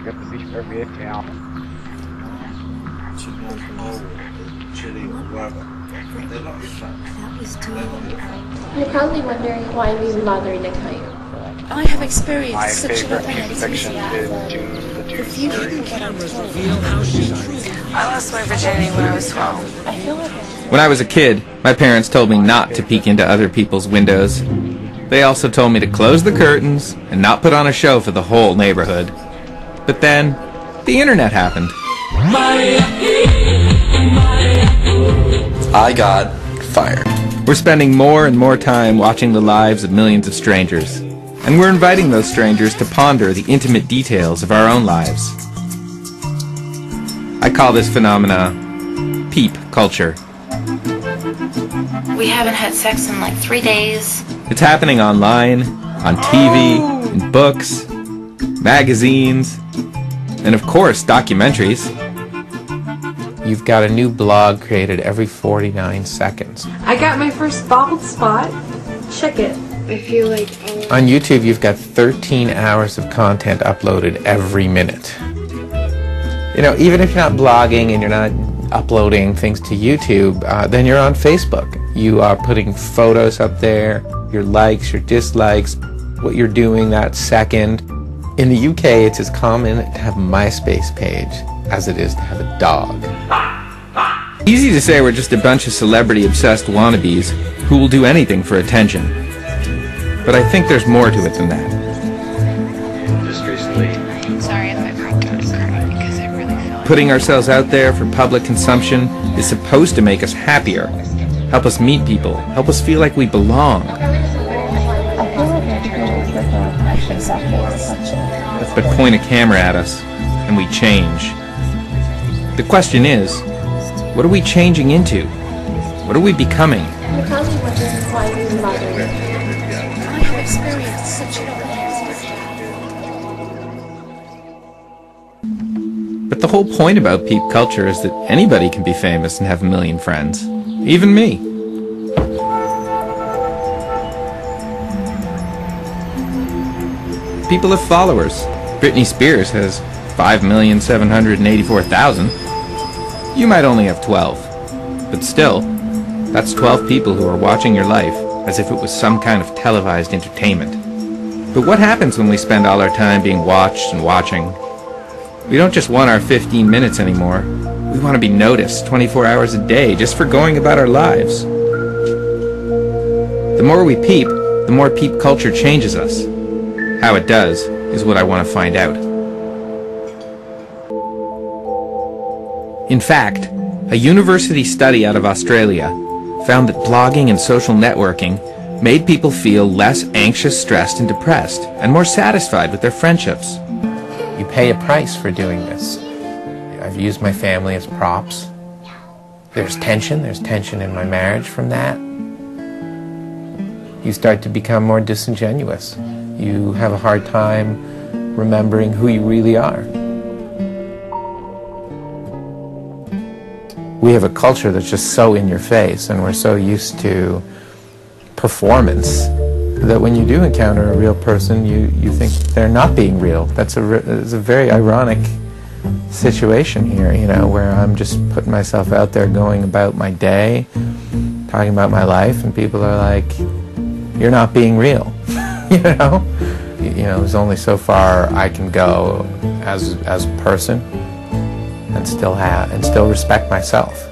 跟sich irgendwie entfernen. You're probably wondering why I'm even bothering to tell you. I have experienced My such an favorite fiction is the Dune series. I lost my virginity when I was 12. When I was a kid, my parents told me not to peek into other people's windows. They also told me to close the curtains and not put on a show for the whole neighborhood. But then, the internet happened. I got fired. We're spending more and more time watching the lives of millions of strangers. And we're inviting those strangers to ponder the intimate details of our own lives. I call this phenomena Peep Culture. We haven't had sex in like 3 days. It's happening online, on TV, in books, magazines, and of course, documentaries. You've got a new blog created every 49 seconds. I got my first bald spot. Check it. I feel like... On YouTube, you've got 13 hours of content uploaded every minute. You know, even if you're not blogging and you're not uploading things to YouTube, then you're on Facebook. You are putting photos up there, your likes, your dislikes, what you're doing that second. In the UK, it's as common to have a MySpace page as it is to have a dog. Easy to say we're just a bunch of celebrity-obsessed wannabes who will do anything for attention. But I think there's more to it than that. Just recently. Sorry if I broke down crying because I really feel like... Putting ourselves out there for public consumption is supposed to make us happier, help us meet people, help us feel like we belong. But point a camera at us, and we change. The question is, what are we changing into? What are we becoming? You're probably wondering why I'm even bothering to tell you. I have experienced such an But the whole point about Peep Culture is that anybody can be famous and have a million friends. Even me. People have followers. Britney Spears has 5,784,000. You might only have 12. But still, that's 12 people who are watching your life as if it was some kind of televised entertainment. But what happens when we spend all our time being watched and watching? We don't just want our 15 minutes anymore. We want to be noticed 24 hours a day just for going about our lives. The more we peep, the more Peep Culture changes us. How it does is what I want to find out. In fact, a university study out of Australia found that blogging and social networking made people feel less anxious, stressed, and depressed, and more satisfied with their friendships. You pay a price for doing this. I've used my family as props. There's tension in my marriage from that. You start to become more disingenuous. You have a hard time remembering who you really are. We have a culture that's just so in your face, and we're so used to performance that when you do encounter a real person, you think they're not being real. It's a very ironic situation here, you know, where I'm just putting myself out there going about my day, talking about my life, and people are like, you're not being real. You know, there's only so far I can go as a person and still respect myself.